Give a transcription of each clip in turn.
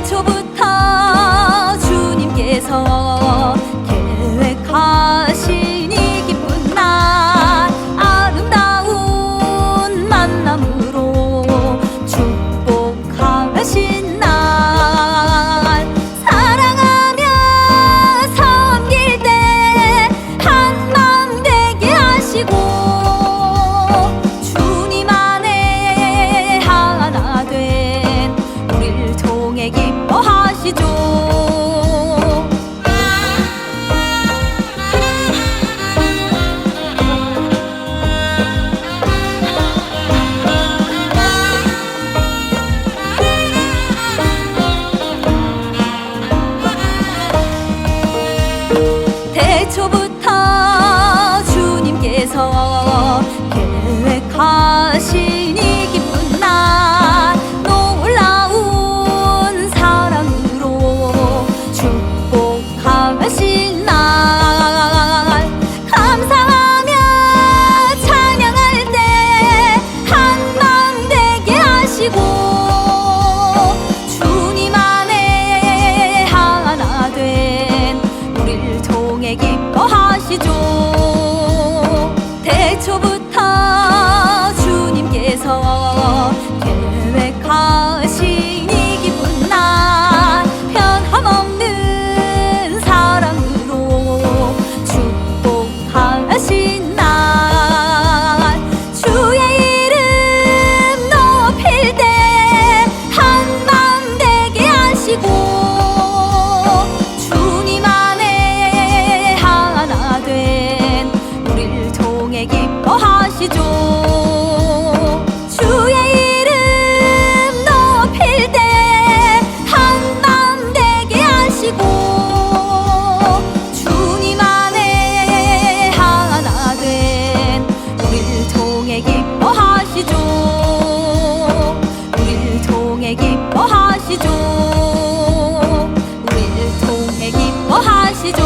태초부터 주님께서 계획하신 이 기쁜 날, 아름다운 만남으로 축복하신 날, 사랑하며 섬길 때 한마음 되게 하시고 주님 안에 하나 된 우리를 통해 기뻐하시죠. 태초부터 주님께서 계획하신 이 기쁜 날, 놀라운 사랑으로 축복하신 날, 감사하며 찬양할 때 한마음 되게 하시고 주님 안에 하나 된 우리를 통해 기뻐하시죠. 태초부터 주님께서 계획하신 이 기쁜 날, 변함없는 사랑으로 축복하신 날, 주의 이름 높일 때 한마음 되게 하시고 주님 안에 하나 된 우리를 통해 기뻐하시죠. 주의 이름 높일 때 한마음 되게 하시고 주님 안에 하나 된 우리를 통해 기뻐하시죠. 우리를 통해 기뻐하시죠. 우리를 통해 기뻐하시죠.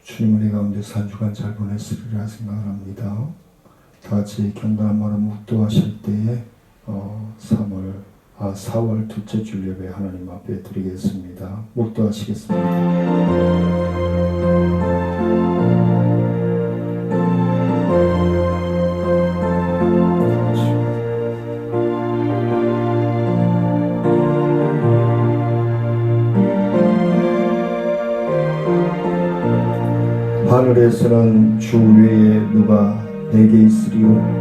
주님 은혜 가운데서 한 주간 잘 보냈으리라 생각을 합니다. 다 같이 경건한 마음 묵도하실 때에 4월 둘째 주 예배 하나님 앞에 드리겠습니다. 묵도하시겠습니다. 하늘에서는 주 외에 누가 내게 있으리요,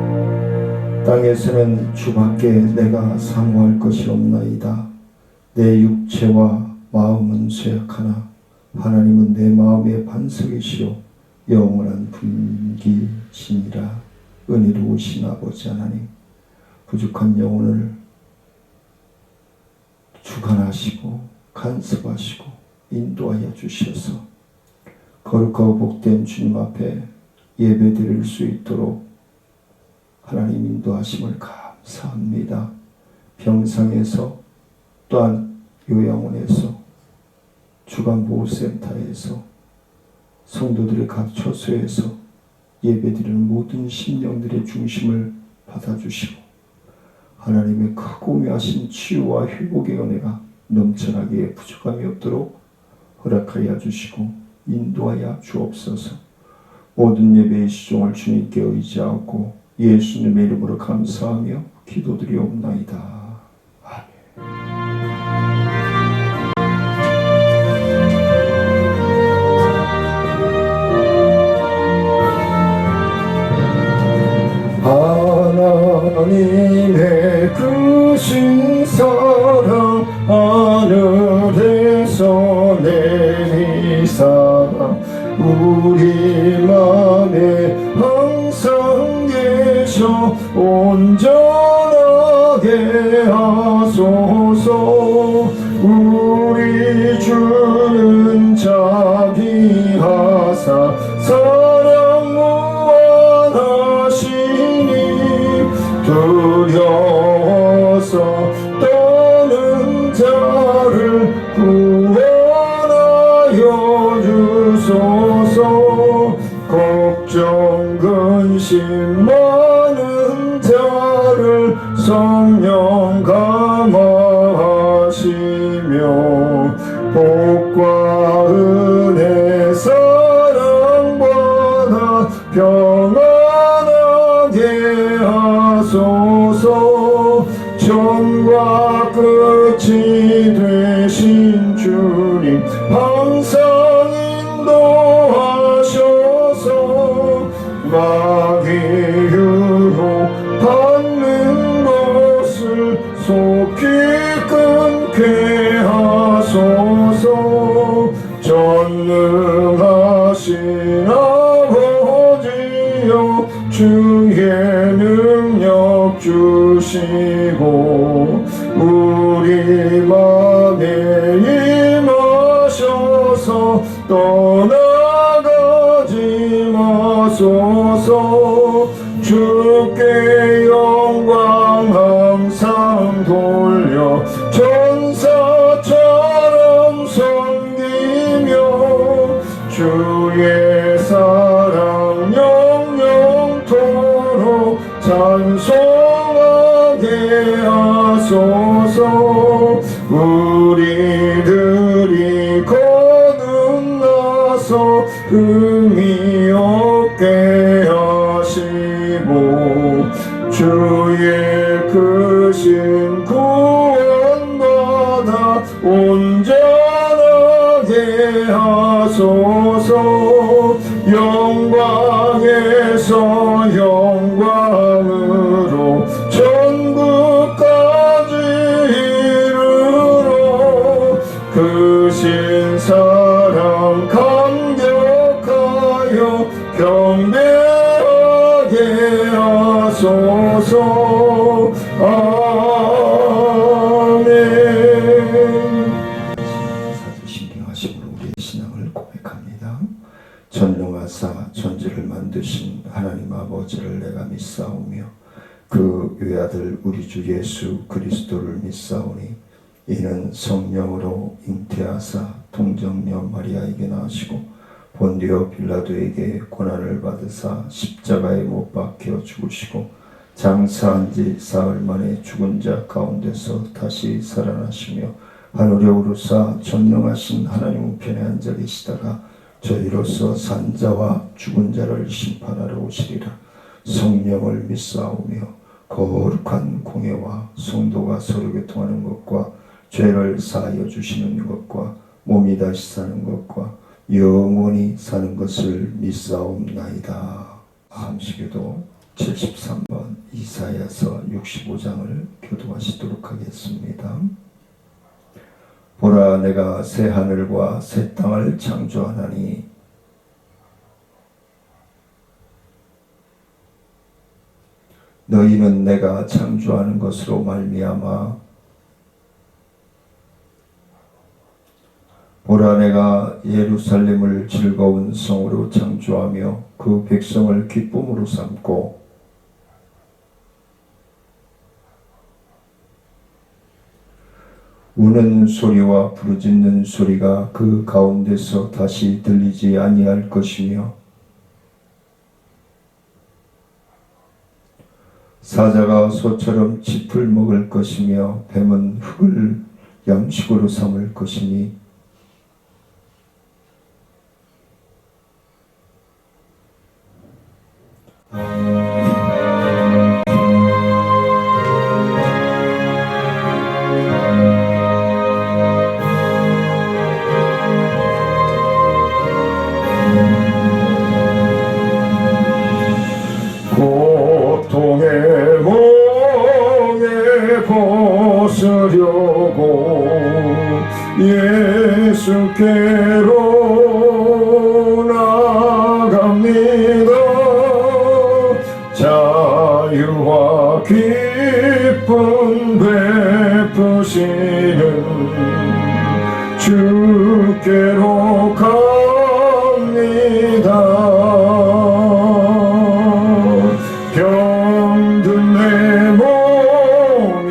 땅에서는 주밖에 내가 사모할 것이 없나이다. 내 육체와 마음은 쇠약하나 하나님은 내 마음의 반석이시요 영원한 분기시니라. 은혜로우신 아버지 하나님, 부족한 영혼을 주관하시고 간섭하시고 인도하여 주셔서 거룩하고 복된 주님 앞에 예배 드릴 수 있도록 하나님 인도하심을 감사합니다. 병상에서 또한 요양원에서 주간보호센터에서 성도들의 각 처소에서 예배 드리는 모든 심령들의 중심을 받아주시고 하나님의 크고 위하신 치유와 회복의 은혜가 넘쳐나게 부족함이 없도록 허락하여 주시고 인도하여 주옵소서. 모든 예배의 시종을 주님께 의지하고 예수님의 이름으로 감사하며 기도드리옵나이다. 아멘. 하나님의 크신 사랑 하늘에서 내리사 우리 맘에 항상 계셔 온전하게 하소서. 우리 주는 자비하사 사랑 무한하시니 두려워서 떠는 자를 구원하여 주소서. 걱정 근심 많은 자를 성령 감화하시며 복과 은혜 사랑받아 평안하게 하소서. 처음과 끝이 되신 주님 항상 인도하셔서 마귀 유혹 받는 것을 속히 끊게 하소서. 전능하신 아버지여 주의 능력 주시고 우리 맘에 임하셔서 떠나가지 마소서. 주께 영광 항상 돌려 천사처럼 섬기며 주의 사랑 영영토록 찬송하게 하소서. 우리들이 거듭나서 흠이 없게 하시고 주의 크신 구원받아 온전하게 하소서. 영광에서 영광으로 천국까지 이르러 크신 사랑 감격하여 경배하게 하소서. 아멘. 신경하심으로 우리의 신앙을 고백합니다. 전능하사 천지를 만드신 하나님 아버지를 내가 믿사오며 그 외아들 우리 주 예수 그리스도를 믿사오니 이는 성령으로 잉태하사 동정녀 마리아에게 나시고 본디오 빌라도에게 고난을 받으사 십자가에 못 박혀 죽으시고 장사한 지 사흘 만에 죽은 자 가운데서 다시 살아나시며 하늘에 오르사 전능하신 하나님 우편에 앉아 계시다가 저희로서 산자와 죽은 자를 심판하러 오시리라. 성령을 믿사오며 거룩한 공예와 성도가 서로 교통하는 것과 죄를 사하여 주시는 것과 몸이 다시 사는 것과 영원히 사는 것을 믿사옵나이다. 함시교도 73번 이사야서 65장을 교도하시도록 하겠습니다. 보라, 내가 새 하늘과 새 땅을 창조하나니 너희는 내가 창조하는 것으로 말미암아 보라, 내가 예루살렘을 즐거운 성으로 창조하며 그 백성을 기쁨으로 삼고 우는 소리와 부르짖는 소리가 그 가운데서 다시 들리지 아니할 것이며 사자가 소처럼 짚을 먹을 것이며 뱀은 흙을 양식으로 삼을 것이니 고통의 몽에 벗으려고 예수께로 나갑니다. 자유와 기쁨 베푸시는 주께로 갑니다. 병든 내 몸이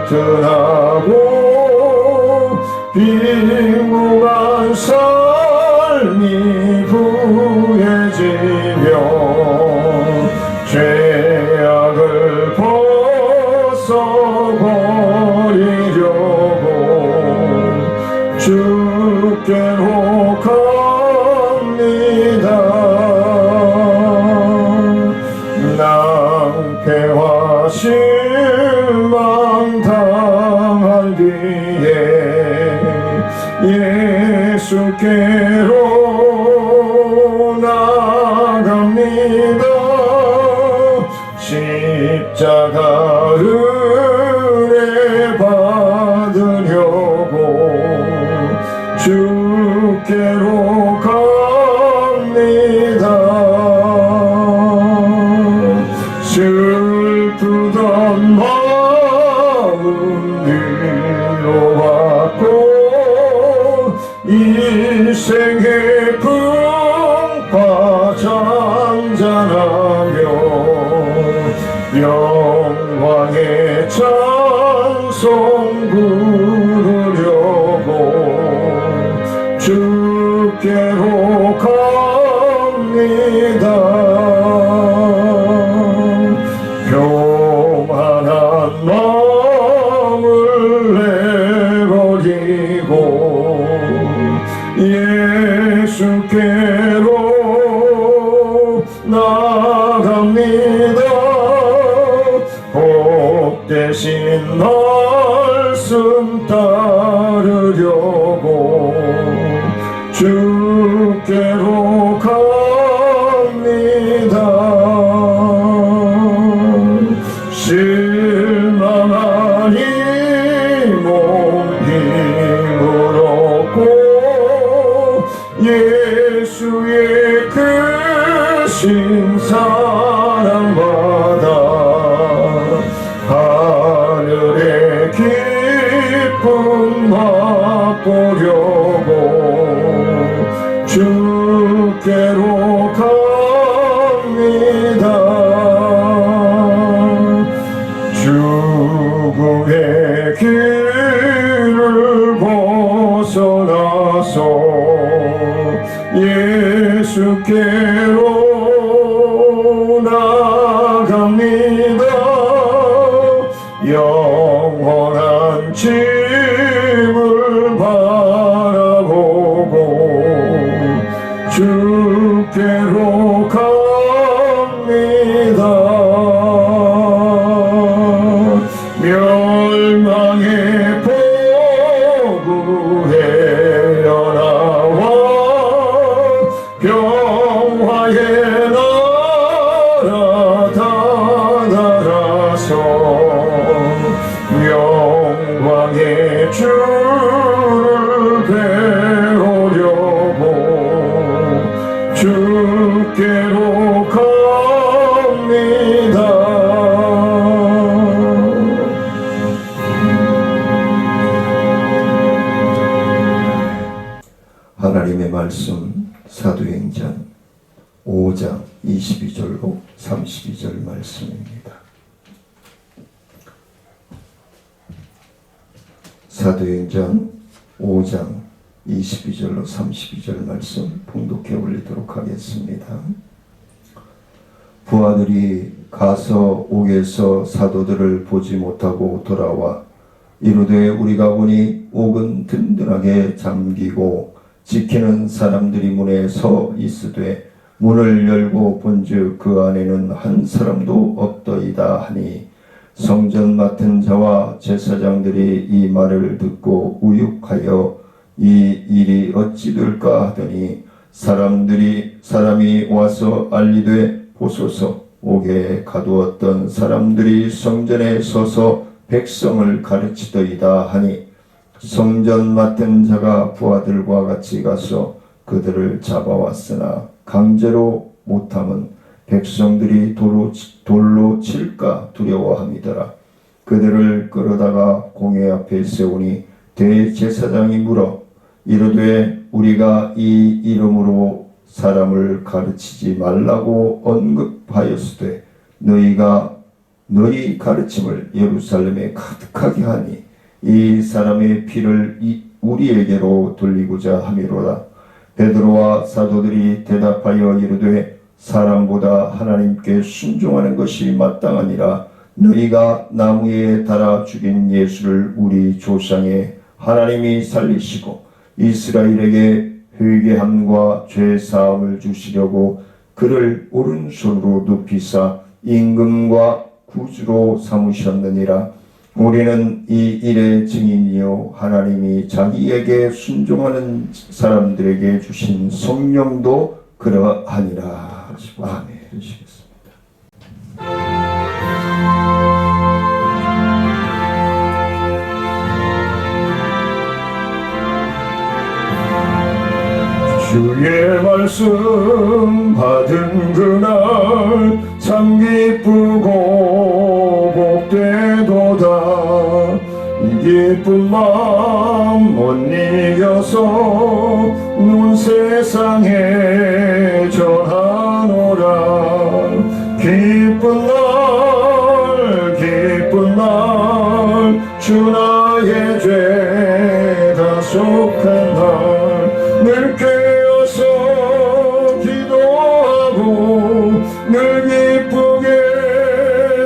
튼튼하고 빈궁한 삶이 주께로 나갑니다. 십자가 은혜 받으려고 주께로 갑니다. 슬프던 마음 위로받고 인생의 풍파 잔잔하며 영광의 찬송 부르려고 주께로 갑니다. 교만한 마음을 내버리고 예수께로 나갑니다. 복되신 말씀 따르려고 주께로 갑니다. 실망한 이 몸 힘을 얻고 예수의 크신 사랑받아 하늘의 기쁨 맛보려고 주께로 갑니다. 죽음의 길을 벗어나서 예수께로 나갑니다. 영원한 집을 바라보고 주께로 갑니다. 멸망의 포구에 나와 평화의 나라 다다라서 영광의 주를 배우려고 주께로 갑니다. 하나님의 말씀 사도행전 5장 22절로 32절 말씀입니다. 사도행전 5장 22절로 32절 말씀 봉독해 올리도록 하겠습니다. 부하들이 가서 옥에서 사도들을 보지 못하고 돌아와 이르되 우리가 보니 옥은 든든하게 잠기고 지키는 사람들이 문에 서 있으되 문을 열고 본즉 그 안에는 한 사람도 없더이다 하니 성전 맡은 자와 제사장들이 이 말을 듣고 우육하여 이 일이 어찌 될까 하더니 사람이 와서 알리되 보소서 옥에 가두었던 사람들이 성전에 서서 백성을 가르치더이다 하니 성전 맡은 자가 부하들과 같이 가서 그들을 잡아왔으나 강제로 못함은 백성들이 돌로 칠까 두려워함이더라. 그들을 끌어다가 공회 앞에 세우니 대제사장이 물어 이르되 우리가 이 이름으로 사람을 가르치지 말라고 언급하였으되 너희가 너희 가르침을 예루살렘에 가득하게 하니 이 사람의 피를 우리에게로 돌리고자 함이로다. 베드로와 사도들이 대답하여 이르되 사람보다 하나님께 순종하는 것이 마땅하니라. 너희가 나무에 달아 죽인 예수를 우리 조상의 하나님이 살리시고 이스라엘에게 회개함과 죄사함을 주시려고 그를 오른손으로 눕히사 임금과 구주로 삼으셨느니라. 우리는 이 일의 증인이요 하나님이 자기에게 순종하는 사람들에게 주신 성령도 그러하니라. 아멘. 주의 말씀 받은 그날 참 기쁘고 복되도다. 이 기쁜 마음 못 이겨서 눈 세상에 전하노라. 기쁜 날 주 나의 죄 다속한 날 늘 깨어서 기도하고 늘 기쁘게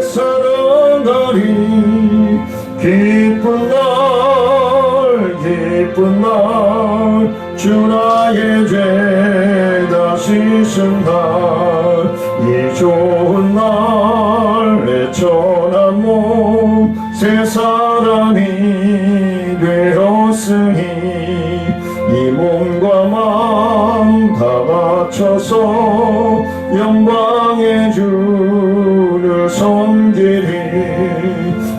살아가리. 기쁜 날 주 나의 죄 다 씻은 날 이 좋은 날에 천한 몸 새 사람이 되었으니 이 몸과 마음 다 바쳐서 영광의 주를 섬기리.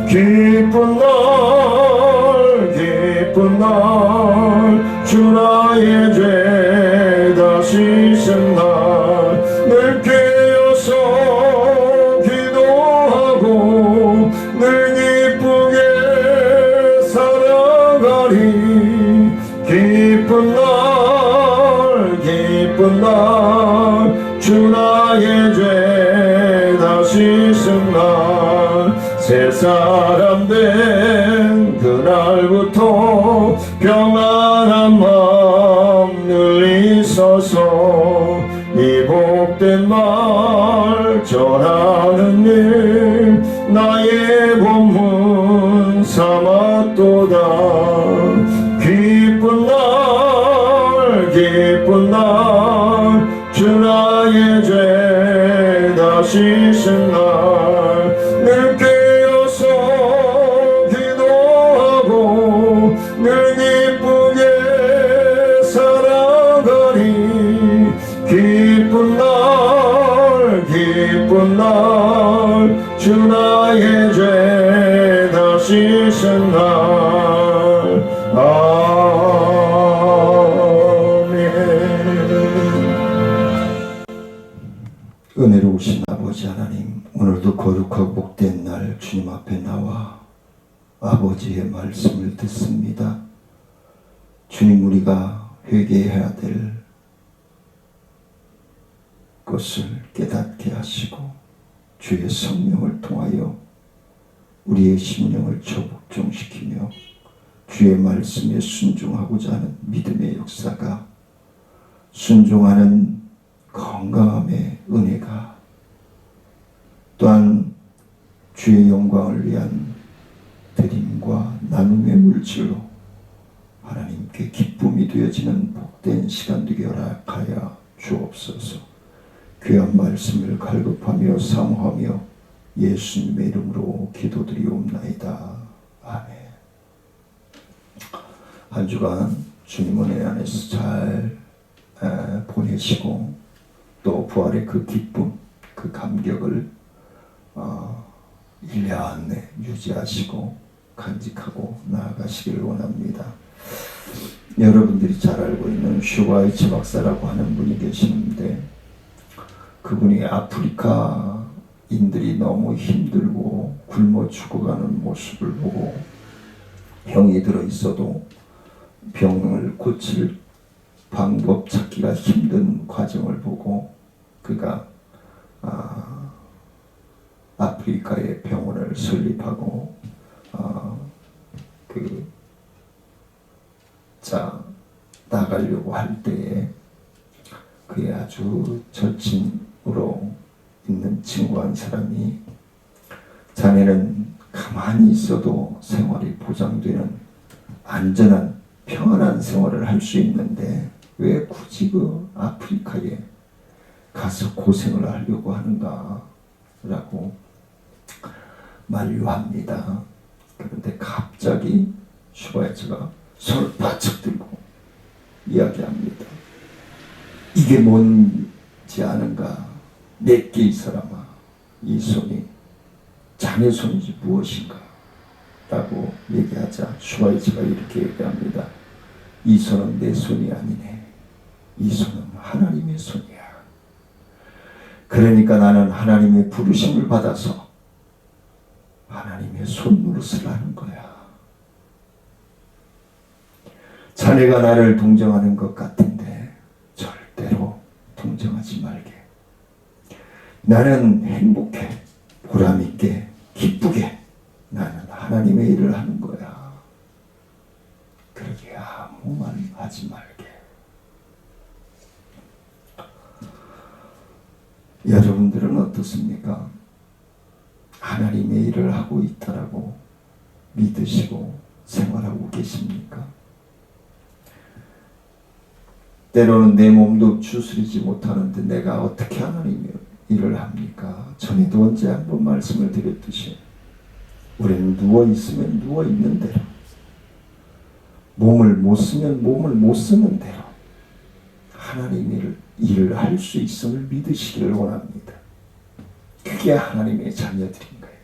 기쁜 날 주 나의 죄 다 씻은 날 늘 깨어서 기도하고 늘 기쁘게 살아가리. 기쁜 날 주 나의 죄 다 씻은 날 새 사람 된 그날부터 평안한 마음 늘 있어서 이 복된 말 전하는 일 나의 본분 삼았도다. 기쁜 날 주 나의 죄 다 씻은 날 늘 깨어서 기도하고 늘 기쁘게 살아가리. 기쁜 날 주 나의 죄 다 씻은 날. 은혜로우신 아버지 하나님, 오늘도 거룩하고 복된 날 주님 앞에 나와 아버지의 말씀을 듣습니다. 주님, 우리가 회개해야 될 것을 깨닫게 하시고 주의 성령을 통하여 우리의 심령을 조복종시키며 주의 말씀에 순종하고자 하는 믿음의 역사가, 순종하는 건강함의 은혜가, 또한 주의 영광을 위한 드림과 나눔의 물질로 하나님께 기쁨이 되어지는 복된 시간 되게 허락하여 주옵소서. 귀한 말씀을 갈급하며 사모하며 예수님의 이름으로 기도드리옵나이다. 아멘. 한 주간 주님 은혜 안에서 잘 보내시고 또 부활의 그 기쁨, 그 감격을 1년 내 유지하시고 간직하고 나아가시길 원합니다. 여러분들이 잘 알고 있는 슈바이츠 박사라고 하는 분이 계시는데, 그분이 아프리카인들이 너무 힘들고 굶어 죽어가는 모습을 보고 병이 들어 있어도 병을 고칠 방법 찾기가 힘든 과정을 보고 그가 아프리카의 병원을 설립하고 나가려고 할 때에 그의 아주 절친으로 있는 친구 한 사람이, 자네는 가만히 있어도 생활이 보장되는 안전한 평안한 생활을 할 수 있는데 왜 굳이 그 아프리카에 가서 고생을 하려고 하는가 라고 만류합니다. 그런데 갑자기 슈바에츠가 손을 바짝 들고 이야기합니다. 이게 뭔지 아는가? 내게 이 사람아, 이 손이 자네 손이지 무엇인가? 라고 얘기하자 슈바에츠가 이렇게 얘기합니다. 이 손은 내 손이 아니네. 이 손은 하나님의 손이야. 그러니까 나는 하나님의 부르심을 받아서 하나님의 손노릇을 하는 거야. 자네가 나를 동정하는 것 같은데 절대로 동정하지 말게. 나는 행복해, 보람있게, 기쁘게 나는 하나님의 일을 하는 거야. 그러게 아무 말 하지 말게. 여러분들은 어떻습니까? 하나님의 일을 하고 있다라고 믿으시고 생활하고 계십니까? 때로는 내 몸도 추스리지 못하는데 내가 어떻게 하나님의 일을 합니까? 전에도 언제 한번 말씀을 드렸듯이 우리는 누워있으면 누워있는 대로, 몸을 못 쓰면 몸을 못 쓰는 대로 하나님의 일을 할 수 있음을 믿으시기를 원합니다. 그게 하나님의 자녀들인 거예요.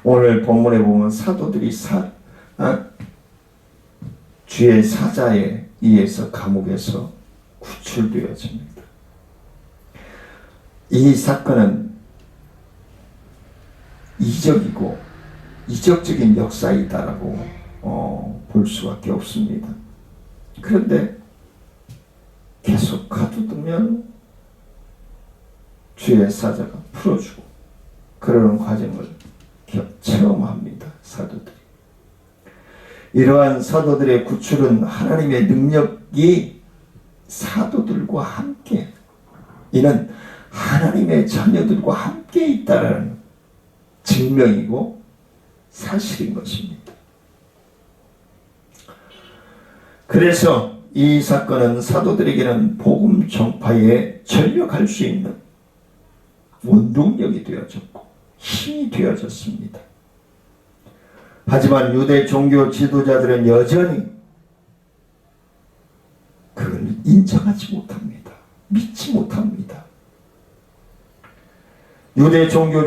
오늘 본문에 보면 사도들이 주의 사자에 의해서 감옥에서 구출되어집니다. 이 사건은 이적적인 역사이다라고 볼 수밖에 없습니다. 그런데 계속 가두면 주의 사자가 풀어주고 그러는 과정을 체험합니다. 사도들이. 이러한 사도들의 구출은 하나님의 능력이 사도들과 함께, 이는 하나님의 자녀들과 함께 있다는 증명이고 사실인 것입니다. 그래서 이 사건은 사도들에게는 복음 전파에 전력할 수 있는 원동력이 되어졌고 힘이 되어졌습니다. 하지만 유대 종교 지도자들은 여전히 그걸 인정하지 못합니다. 믿지 못합니다. 유대 종교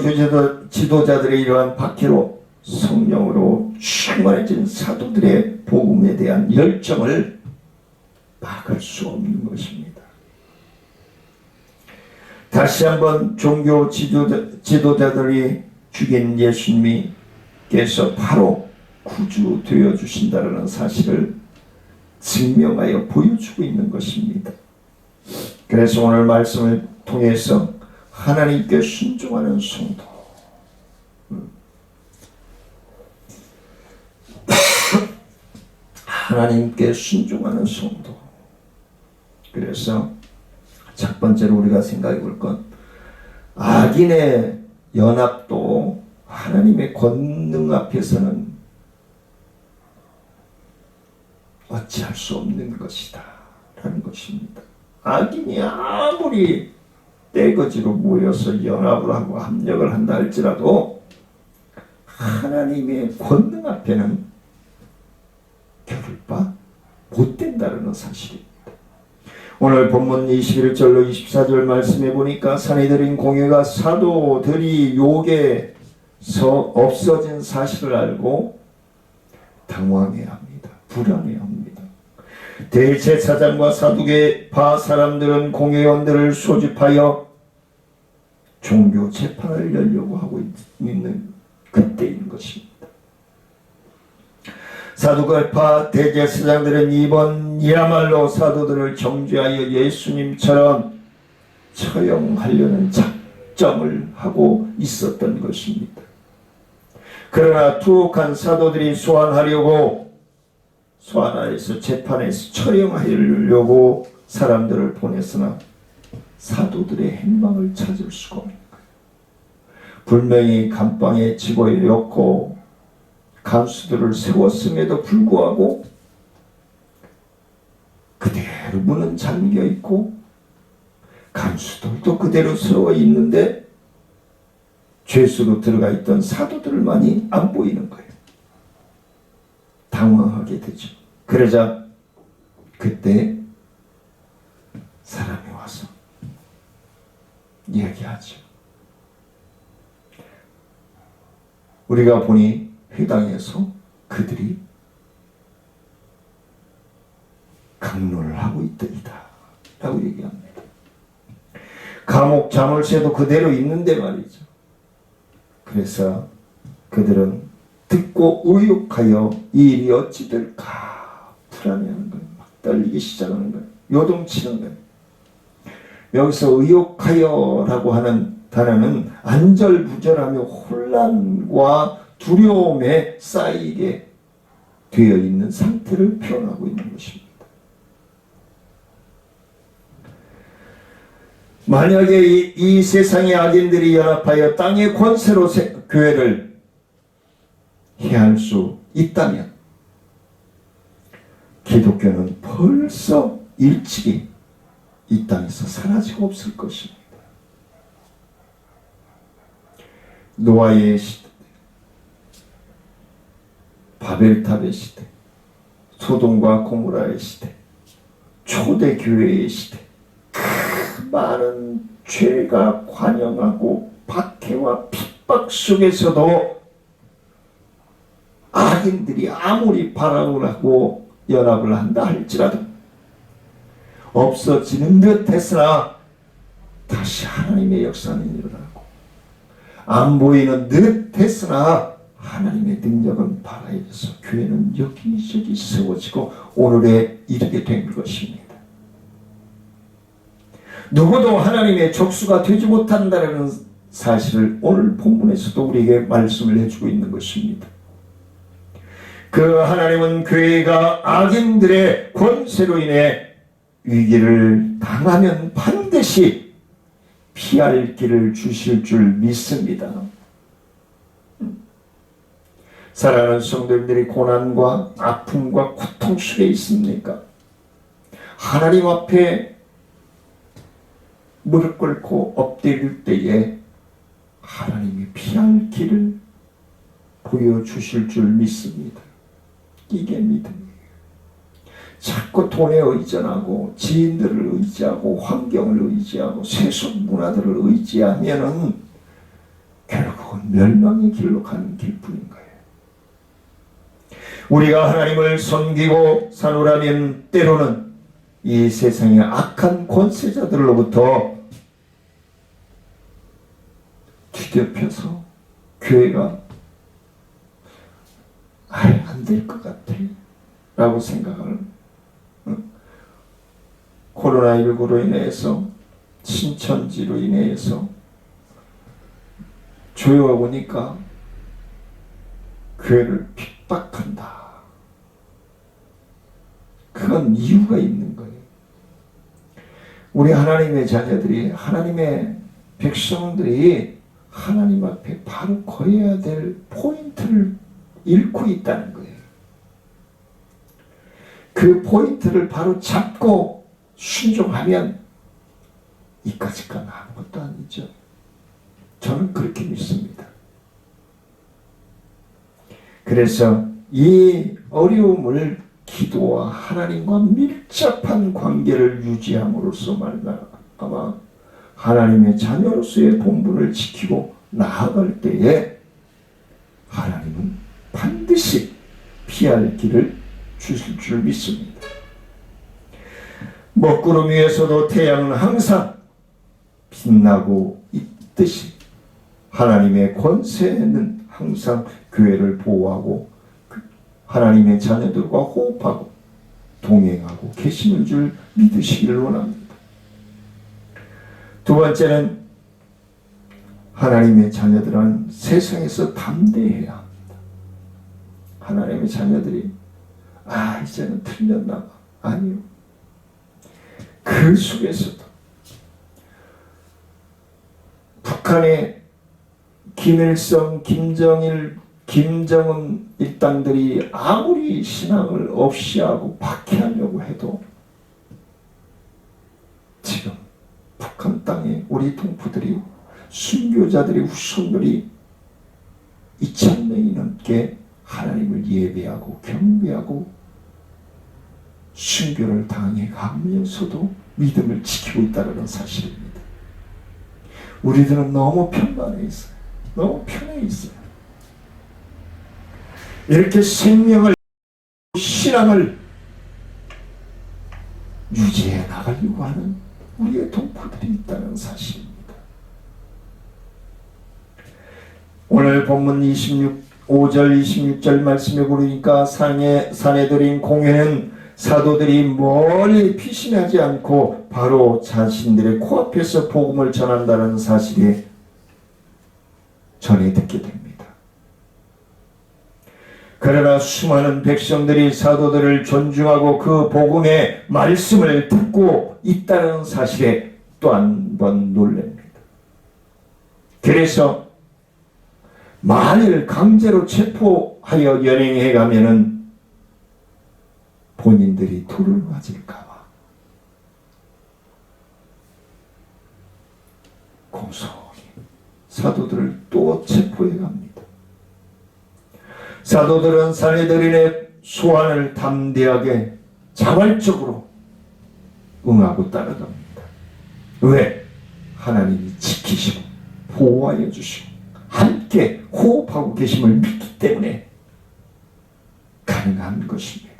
지도자들의 이러한 박해로 성령으로 충만해진 사도들의 복음에 대한 열정을 막을 수 없는 것입니다. 다시 한번 종교 지도자들이 죽인 예수님께서 바로 구주 되어 주신다는 사실을 증명하여 보여주고 있는 것입니다. 그래서 오늘 말씀을 통해서 하나님께 순종하는 성도, 하나님께 순종하는 성도. 그래서 첫 번째로 우리가 생각해 볼 건 악인의 연합도 하나님의 권능 앞에서는 어찌할 수 없는 것이다 라는 것입니다. 악인이 아무리 떼거지로 모여서 연합을 하고 합력을 한다 할지라도 하나님의 권능 앞에는 겨룰 바 못 된다는 사실입니다. 오늘 본문 21절로 24절 말씀해 보니까 산해드린 공회가 사도들이 욕에서 없어진 사실을 알고 당황해합니다. 불안해합니다. 대제사장과 사두개파 사람들은 공회원들을 소집하여 종교 재판을 열려고 하고 있는 그때인 것입니다. 사두개파 대제사장들은 이번이야말로 사도들을 정죄하여 예수님처럼 처형하려는 작정을 하고 있었던 것입니다. 그러나 투옥한 사도들이 소환하여서 재판에서 처형하려고 사람들을 보냈으나 사도들의 행방을 찾을 수가 없는 거예요. 분명히 감방에 집어에 넣고 간수들을 세웠음에도 불구하고 그대로 문은 잠겨 있고 간수들도 그대로 서워 있는데 죄수로 들어가 있던 사도들만이 안 보이는 거예요. 당황하게 되죠. 그러자 그때 사람이 와서 이야기하죠. 우리가 보니 회당에서 그들이 강론을 하고 있더이다 라고 얘기합니다. 감옥 자물쇠도 그대로 있는데 말이죠. 그래서 그들은 듣고 의욕하여 이 일이 어찌 될까 불안해하는 거예요. 막 떨리기 시작하는 거예요. 요동치는 거예요. 여기서 의욕하여 라고 하는 단어는 안절부절하며 혼란과 두려움에 쌓이게 되어 있는 상태를 표현하고 있는 것입니다. 만약에 이 세상의 악인들이 연합하여 땅의 권세로 교회를 해할 수 있다면 기독교는 벌써 일찍이 이 땅에서 사라지고 없을 것입니다. 노아의 시대, 바벨탑의 시대, 소돔과 고모라의 시대, 초대 교회의 시대, 그 많은 죄가 관영하고 박해와 핍박 속에서도 악인들이 아무리 발악을 하고 연합을 한다 할지라도 없어지는 듯 했으나 다시 하나님의 역사는 일어나고 안 보이는 듯 했으나 하나님의 능력은 발아에서 교회는 여기저기 세워지고 오늘에 이르게 된 것입니다. 누구도 하나님의 족수가 되지 못한다는 사실을 오늘 본문에서도 우리에게 말씀을 해주고 있는 것입니다. 그 하나님은 교회가 악인들의 권세로 인해 위기를 당하면 반드시 피할 길을 주실 줄 믿습니다. 사랑하는 성도님들이 고난과 아픔과 고통 속에 있습니까? 하나님 앞에 무릎 꿇고 엎드릴 때에 하나님이 피할 길을 보여주실 줄 믿습니다. 이게 믿음이에요. 자꾸 돈에 의존하고 지인들을 의지하고 환경을 의지하고 세속 문화들을 의지하면은 결국은 멸망의 길로 가는 길뿐인 거예요. 우리가 하나님을 섬기고 사노라면 때로는 이 세상의 악한 권세자들로부터 뒤덮여서 교회가 안 될 것 같아 라고 생각하는 코로나19로 인해서 신천지로 인해서 조여가 오니까 교회를 핍박한다. 그건 이유가 있는 거예요. 우리 하나님의 자녀들이 하나님의 백성들이 하나님 앞에 바로 거해야 될 포인트를 잃고 있다는 거예요. 그 포인트를 바로 잡고 순종하면 이까짓 건 아무것도 아니죠. 저는 그렇게 믿습니다. 그래서 이 어려움을 기도와 하나님과 밀접한 관계를 유지함으로써 말미암아 하나님의 자녀로서의 본분을 지키고 나아갈 때에 하나님은 반드시 피할 길을 주실 줄 믿습니다. 먹구름 위에서도 태양은 항상 빛나고 있듯이 하나님의 권세는 항상 교회를 보호하고 하나님의 자녀들과 호흡하고 동행하고 계시는 줄 믿으시기를 원합니다. 두 번째는 하나님의 자녀들은 세상에서 담대해야 합니다. 하나님의 자녀들이 이제는 틀렸나 봐. 아니요. 그 속에서도 북한의 김일성, 김정일, 김정은 일당들이 아무리 신앙을 없이 하고 박해하려고 해도 지금 북한 땅에 우리 동포들이 순교자들의 후손들이 2000명이 넘게 하나님을 예배하고 경배하고 순교를 당해 가면서도 믿음을 지키고 있다는 사실입니다. 우리들은 너무 편안해 있어요. 너무 편해 있어요. 이렇게 생명을, 신앙을 유지해 나가려고 하는 우리의 동포들이 있다는 사실입니다. 오늘 본문 5절 26절 말씀에 보니까 산에 들인 공회는 사도들이 멀리 피신하지 않고 바로 자신들의 코앞에서 복음을 전한다는 사실에 전해 듣게 됩니다. 그러나 수많은 백성들이 사도들을 존중하고 그 복음의 말씀을 듣고 있다는 사실에 또 한 번 놀랍니다. 그래서 만일 강제로 체포하여 연행해 가면은 본인들이 돌을 맞을까봐 공손히 사도들을 또 체포해 갑니다. 사도들은 산헤드린의 소환을 담대하게 자발적으로 응하고 따라갑니다. 왜? 하나님이 지키시고 보호하여 주시고 함께 호흡하고 계심을 믿기 때문에 가능한 것입니다.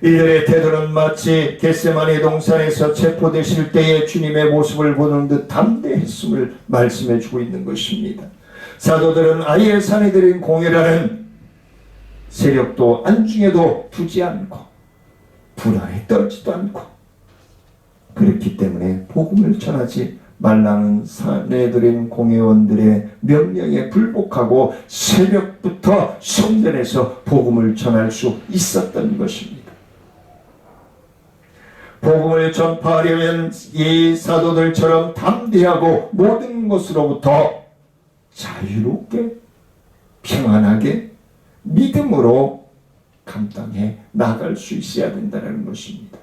이들의 태도는 마치 겟세마네 동산에서 체포되실 때의 주님의 모습을 보는 듯 담대했음을 말씀해 주고 있는 것입니다. 사도들은 아예 산헤드린 공회라는 세력도 안중에도 두지 않고 불안에 떨지도 않고 그렇기 때문에 복음을 전하지 말라는 산헤드린 공회원들의 명령에 불복하고 새벽부터 성전에서 복음을 전할 수 있었던 것입니다. 복음을 전파하려면 이 사도들처럼 담대하고 모든 것으로부터 자유롭게 평안하게 믿음으로 감당해 나갈 수 있어야 된다는 것입니다.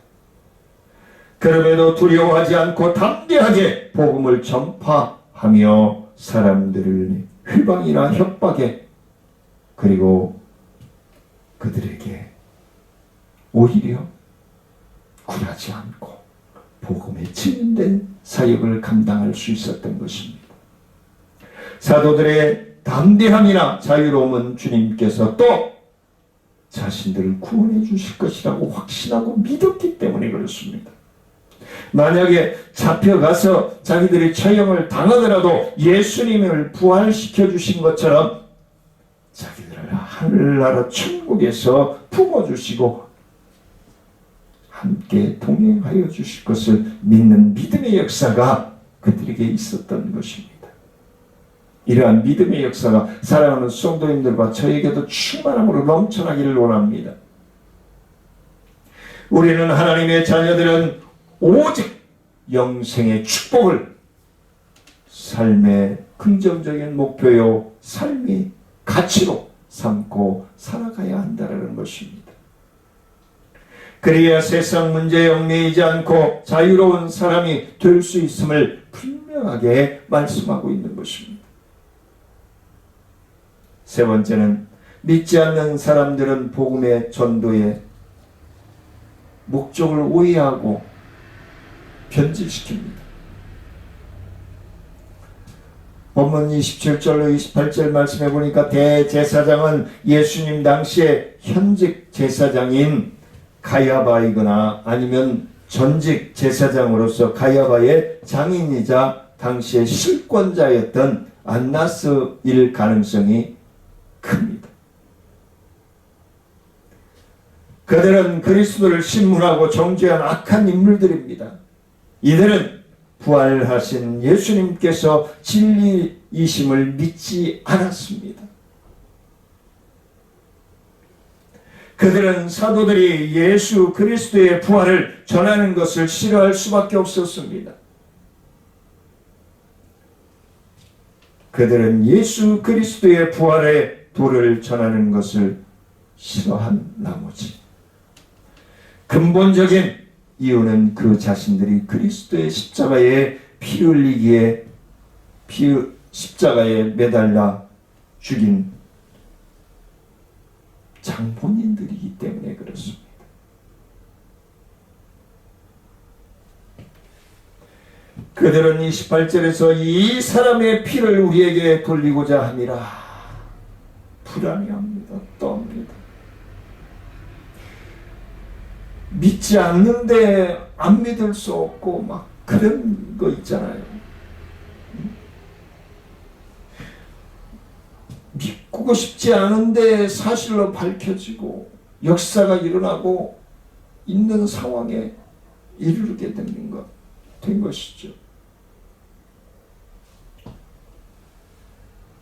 그럼에도 두려워하지 않고 담대하게 복음을 전파하며 사람들을 회방이나 협박에 그리고 그들에게 오히려 굴하지 않고 복음에 증인된 사역을 감당할 수 있었던 것입니다. 사도들의 담대함이나 자유로움은 주님께서 또 자신들을 구원해 주실 것이라고 확신하고 믿었기 때문에 그렇습니다. 만약에 잡혀가서 자기들이 처형을 당하더라도 예수님을 부활시켜 주신 것처럼 자기들을 하늘나라 천국에서 품어주시고 함께 동행하여 주실 것을 믿는 믿음의 역사가 그들에게 있었던 것입니다. 이러한 믿음의 역사가 사랑하는 성도님들과 저에게도 충만함으로 넘쳐나기를 원합니다. 우리는 하나님의 자녀들은 오직 영생의 축복을 삶의 긍정적인 목표요 삶의 가치로 삼고 살아가야 한다는 것입니다. 그래야 세상 문제에 얽매이지 않고 자유로운 사람이 될 수 있음을 분명하게 말씀하고 있는 것입니다. 세 번째는 믿지 않는 사람들은 복음의 전도의 목적을 오해하고 변질시킵니다. 본문 27절로 28절 말씀해 보니까 대제사장은 예수님 당시에 현직 제사장인 가야바이거나 아니면 전직 제사장으로서 가야바의 장인이자 당시의 실권자였던 안나스일 가능성이 큽니다. 그들은 그리스도를 신문하고 정죄한 악한 인물들입니다. 이들은 부활하신 예수님께서 진리이심을 믿지 않았습니다. 그들은 사도들이 예수 그리스도의 부활을 전하는 것을 싫어할 수밖에 없었습니다. 그들은 예수 그리스도의 부활의 도를 전하는 것을 싫어한 나머지 근본적인 이유는 그 자신들이 그리스도의 십자가에 피 흘리기에 십자가에 매달려 죽인 장본인들이기 때문에 그렇습니다. 그들은 28절에서 이 사람의 피를 우리에게 돌리고자 함이라 불안해합니다. 떠옵니다. 믿지 않는데 안 믿을 수 없고 막 그런 거 있잖아요. 믿고 싶지 않은데 사실로 밝혀지고 역사가 일어나고 있는 상황에 이르게 된 것이죠.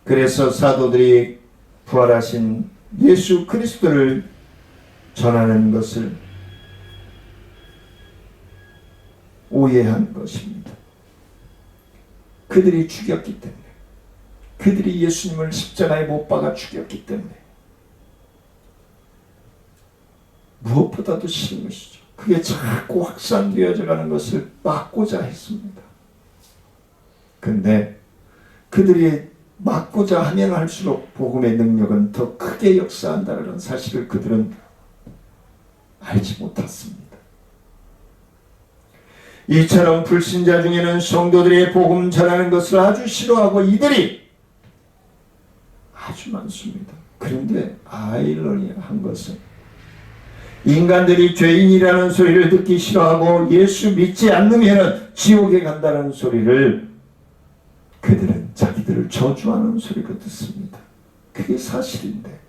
그래서 사도들이 부활하신 예수 그리스도를 전하는 것을 오해한 것입니다. 그들이 죽였기 때문에, 그들이 예수님을 십자가에 못 박아 죽였기 때문에 무엇보다도 싫은 것이죠. 그게 자꾸 확산되어져 가는 것을 막고자 했습니다. 그런데 그들이 막고자 하면 할수록 복음의 능력은 더 크게 역사한다는 사실을 그들은 알지 못했습니다. 이처럼 불신자 중에는 성도들의 복음 전하는 것을 아주 싫어하고 이들이 아주 많습니다. 그런데 아이러니한 것은 인간들이 죄인이라는 소리를 듣기 싫어하고 예수 믿지 않으면 지옥에 간다는 소리를 그들은 자기들을 저주하는 소리로 듣습니다. 그게 사실인데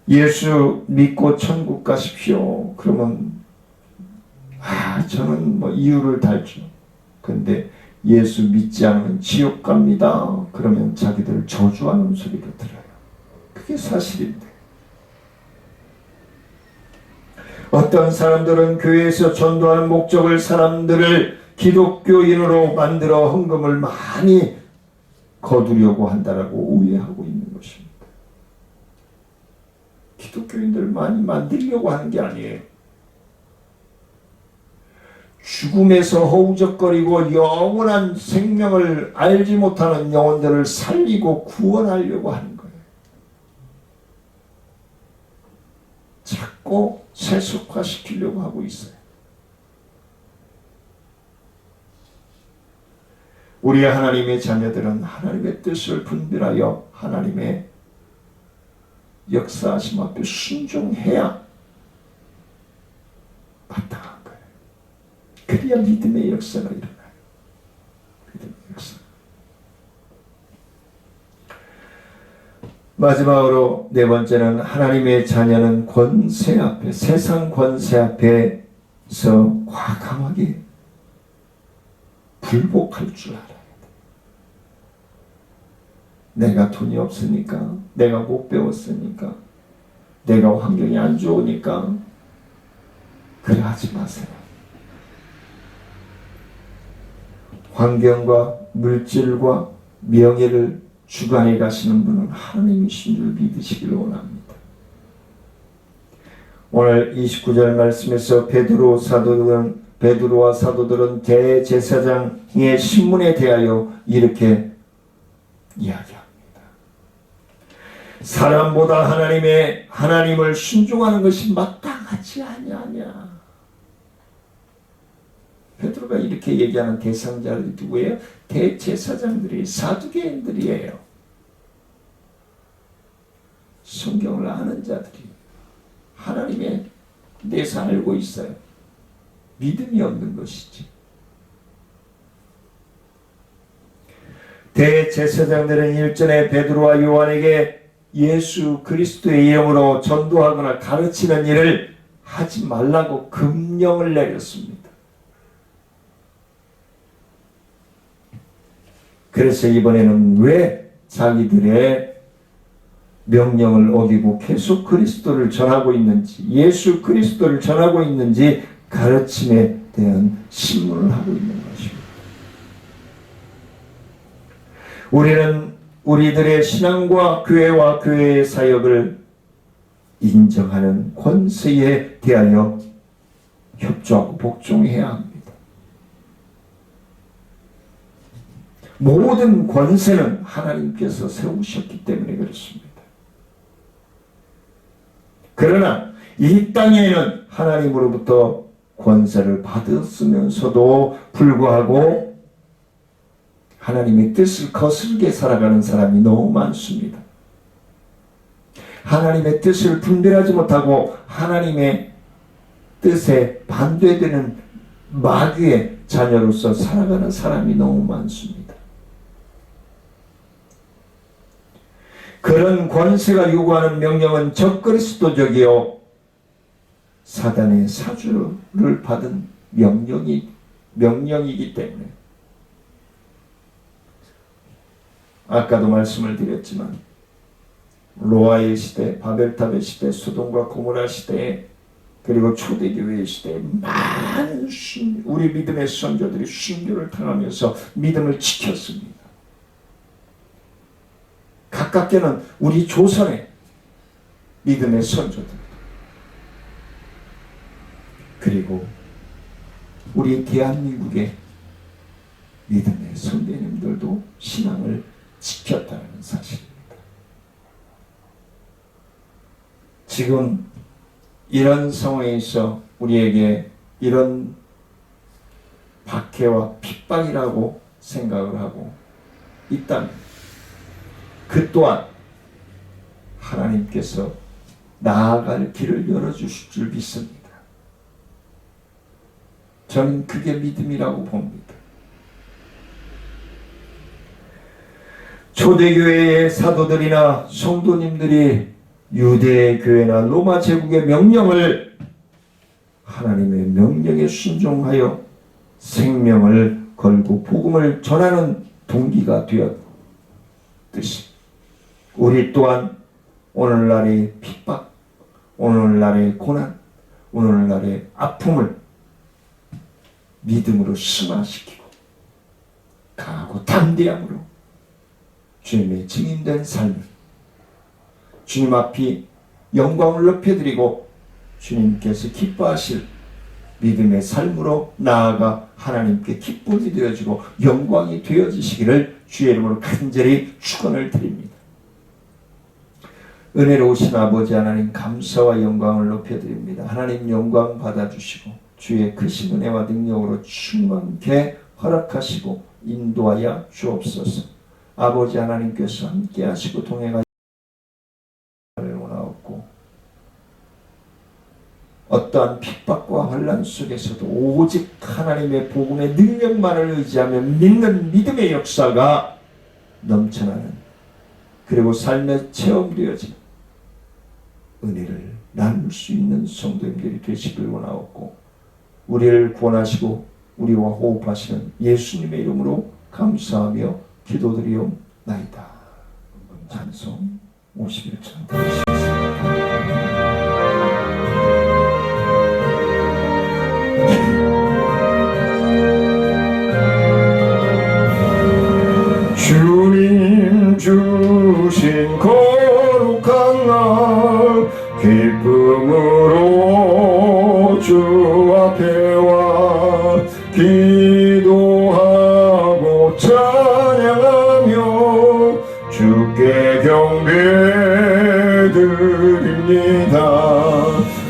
예수 믿고 천국 가십시오. 그러면 저는 이유를 달죠. 그런데 예수 믿지 않으면 지옥 갑니다. 그러면 자기들을 저주하는 소리로 들어요. 그게 사실인데 어떤 사람들은 교회에서 전도하는 목적을 사람들을 기독교인으로 만들어 헌금을 많이 거두려고 한다라고 오해하고 있는 것입니다. 기독교인들을 많이 만들려고 하는 게 아니에요. 죽음에서 허우적거리고 영원한 생명을 알지 못하는 영혼들을 살리고 구원하려고 하는 거예요. 자꾸 세속화시키려고 하고 있어요. 우리 하나님의 자녀들은 하나님의 뜻을 분별하여 하나님의 역사하심 앞에 순종해야 마땅한 거예요. 그래야 믿음의 역사가 일어나요. 믿음의 역사. 마지막으로 네 번째는 하나님의 자녀는 권세 앞에, 세상 권세 앞에서 과감하게 불복할 줄 알아야 돼. 내가 돈이 없으니까, 내가 못 배웠으니까, 내가 환경이 안 좋으니까 그래 하지 마세요. 환경과 물질과 명예를 주관해 가시는 분은 하나님이신 줄 믿으시길 원합니다. 오늘 29절 말씀에서 베드로와 사도들은 대제사장의 신문에 대하여 이렇게 이야기합니다. 사람보다 하나님을 순종하는 것이 마땅하지 아니하냐. 베드로가 이렇게 얘기하는 대상자들이 누구예요? 대제사장들이, 사두개인들이에요. 성경을 아는 자들이, 하나님에 대해서 알고 있어요. 믿음이 없는 것이지. 대제사장들은 일전에 베드로와 요한에게 예수 그리스도의 이름으로 전도하거나 가르치는 일을 하지 말라고 금령을 내렸습니다. 그래서 이번에는 왜 자기들의 명령을 어기고 계속 그리스도를 전하고 있는지, 예수 그리스도를 전하고 있는지 가르침에 대한 신문을 하고 있는 것입니다. 우리는 우리들의 신앙과 교회와 교회의 사역을 인정하는 권세에 대하여 협조하고 복종해야 합니다. 모든 권세는 하나님께서 세우셨기 때문에 그렇습니다. 그러나 이 땅에는 하나님으로부터 권세를 받았으면서도 불구하고 하나님의 뜻을 거스르게 살아가는 사람이 너무 많습니다. 하나님의 뜻을 분별하지 못하고 하나님의 뜻에 반대되는 마귀의 자녀로서 살아가는 사람이 너무 많습니다. 그런 권세가 요구하는 명령은 적그리스도적이요 사단의 사주를 받은 명령이기 때문에 아까도 말씀을 드렸지만 로아의 시대, 바벨탑의 시대, 소돔과 고모라 시대에 그리고 초대교회의 시대에 많은 우리 믿음의 선조들이 순교를 당하면서 믿음을 지켰습니다. 가깝게는 우리 조선의 믿음의 선조들 그리고 우리 대한민국의 믿음의 선배님들도 신앙을 지켰다는 사실입니다. 지금 이런 상황에서 우리에게 이런 박해와 핍박이라고 생각을 하고 있다면 그 또한 하나님께서 나아갈 길을 열어주실 줄 믿습니다. 저는 그게 믿음이라고 봅니다. 초대교회의 사도들이나 성도님들이 유대 교회나 로마 제국의 명령을 하나님의 명령에 순종하여 생명을 걸고 복음을 전하는 동기가 되었듯이 우리 또한 오늘날의 핍박, 오늘날의 고난, 오늘날의 아픔을 믿음으로 심화시키고 강하고 담대함으로 주님의 증인된 삶을 주님 앞이 영광을 높여드리고 주님께서 기뻐하실 믿음의 삶으로 나아가 하나님께 기쁨이 되어지고 영광이 되어지시기를 주의 이름으로 간절히 축원을 드립니다. 은혜로우신 아버지 하나님 감사와 영광을 높여드립니다. 하나님 영광 받아주시고 주의 크신 은혜와 능력으로 충만케 허락하시고 인도하여 주옵소서. 아버지 하나님께서 함께 하시고 동행하시기를 원하옵고 어떠한 핍박과 환난 속에서도 오직 하나님의 복음의 능력만을 의지하며 믿는 믿음의 역사가 넘쳐나는 그리고 삶에 체험되어지는 은혜를 나눌 수 있는 성도님들이 되시길 원하옵고 우리를 구원하시고 우리와 호흡하시는 예수님의 이름으로 감사하며 기도드리옵나이다. 찬송 51장 주님 주신 거룩한 날 기쁨으로 주 앞에 와 기도하고 찬양하며 주께 경배드립니다.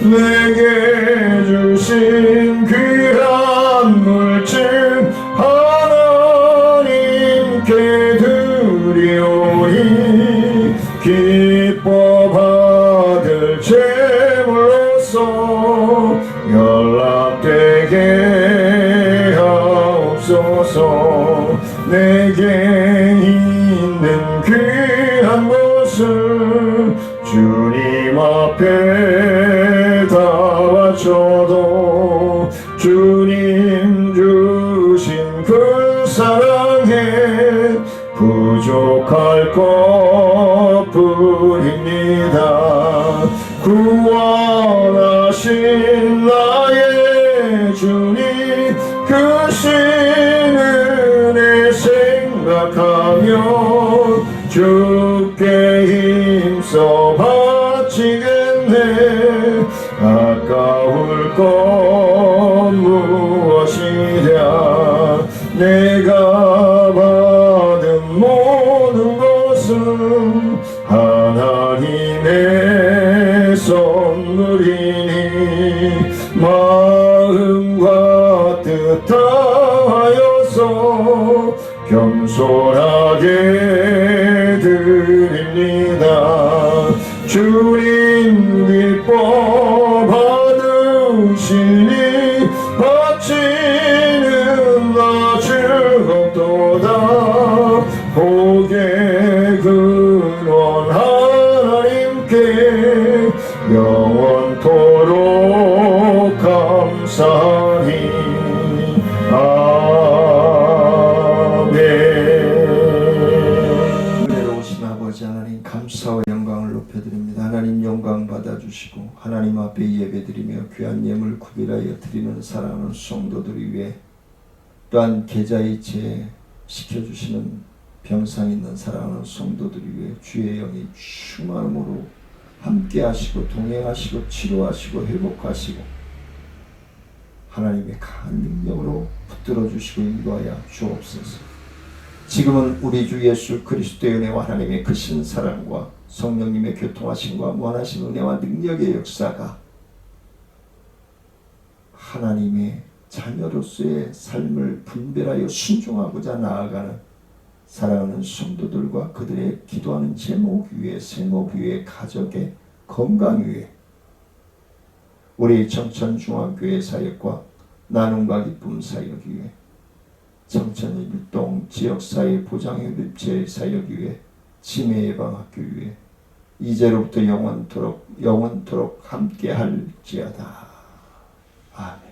내게 주신 귀한 물질 하나님께 드리오니 기뻐 받을 제물로서 연락되게 하옵소서. 내게 있는 귀한 것을 주님 앞에 다 바쳐도 주님 주신 그 사랑에 부족할 것뿐입니다. 구원하신 나의 주님 크신 은혜 생각하며 주께 힘써 바치겠네. 아까울 것 무엇이랴. 내가 따뜻하여서 겸손하게 드립니다. 주님 기뻐 받으시니 바치는 나 즐겁도다. 복의 근원 하나님께 영원토록 감사히. 아멘. 은혜로우신 아버지 하나님, 감사와 영광을 높여드립니다. 하나님 영광 받아주시고 하나님 앞에 예배드리며 귀한 예물 구별하여 드리는 사랑하는 성도들을 위해, 또한 계좌이체 시켜주시는 병상 있는 사랑하는 성도들을 위해 주의 영이 충만함으로 함께하시고 동행하시고 치료하시고 회복하시고 하나님의 강한 능력으로 붙들어 주시고 인도하여 주옵소서. 지금은 우리 주 예수 그리스도의 은혜와 하나님의 크신 사랑과 성령님의 교통하심과 무한하신 은혜와 능력의 역사가 하나님의 자녀로서의 삶을 분별하여 순종하고자 나아가는 사랑하는 성도들과 그들의 기도하는 제목 위에, 세목 위에, 가족의 건강 위에, 우리 청천중앙교회 사역과 나눔과 기쁨 사역 위에, 청천일동 지역사회 보장협의체 사역 위에, 치매예방학교 위에 이제로부터 영원토록 함께 할지어다. 아멘.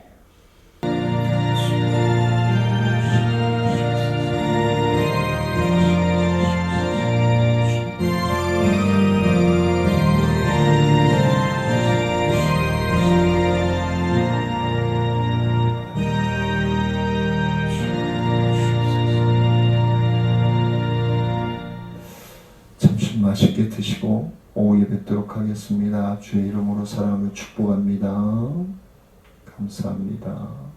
맛있게 드시고 오후에 뵙도록 하겠습니다. 주의 이름으로 사랑하며 축복합니다. 감사합니다.